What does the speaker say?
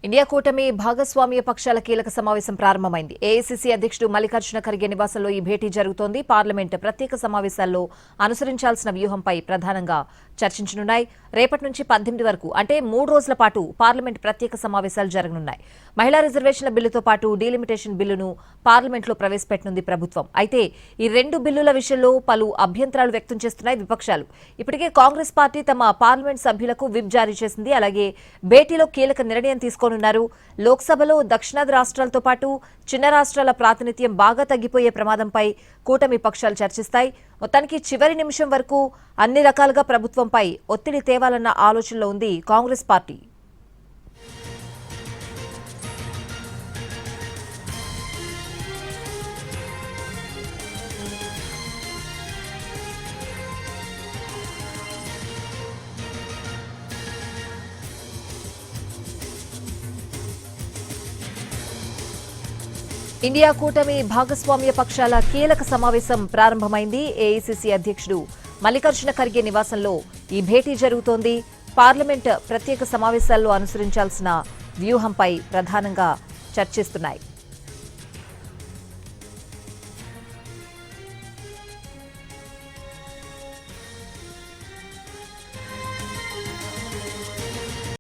India కూటమి భాగస్వామ్య పక్షాల కీలక సమావేశం ప్రారంభమైంది. ఏఐసీసీ అధ్యక్షుడు మల్లికార్జున ఖర్గే నివాసంలో ఈ భేటీ జరుగుతోంది. పార్లమెంట్ ప్రత్యేక సమావేశాల్లో అనుసరించాల్సిన వ్యూహంపై ప్రధానంగా చర్చించనున్నాయి. రేపటి నుంచి 18 వరకు అంటే 3 రోజుల పాటు పార్లమెంట్ ప్రత్యేక సమావేశాలు జరగనున్నాయి. మహిళా రిజర్వేషన్ల బిల్లుతో పాటు డీలిమిటేషన్ బిల్లును పార్లమెంట్లో ప్రవేశపెట్టనుంది ప్రభుత్వం. అయితే ఈ 2 బిల్లుల విషయంలో పలు అభ్యంతరాలు వ్యక్తం చేస్తున్నాయి విపక్షాలు. ఇప్పటికే కాంగ్రెస్ పార్టీ తమ పార్లమెంట్ సభ్యులకు విప్ జారీ చేసింది. అలాగే భేటీలో కీలక నిర్ణయం తీసుకోనున్నారు. లోక్సభలో దక్షిణాది రాష్ట్రాలతో పాటు చిన్న రాష్ట్రాల ప్రాతినిధ్యం బాగా తగ్గిపోయే ప్రమాదంపై కూటమి పక్షాలు చర్చిస్తాయి. మొత్తానికి చివరి నిమిషం వరకు అన్ని రకాలుగా ప్రభుత్వంపై ఒత్తిడి తేవాలన్న ఆలోచనలో ఉంది కాంగ్రెస్ పార్టీ. ఇండియా కూటమి భాగస్వామ్య పక్షాల కీలక సమావేశం ప్రారంభమైంది. ఏఐసీసీ అధ్యక్షుడు మల్లికార్జున ఖర్గే నివాసంలో ఈ భేటీ జరుగుతోంది. పార్లమెంట్ ప్రత్యేక సమావేశాల్లో అనుసరించాల్సిన వ్యూహంపై ప్రధానంగా చర్చిస్తున్నాయి.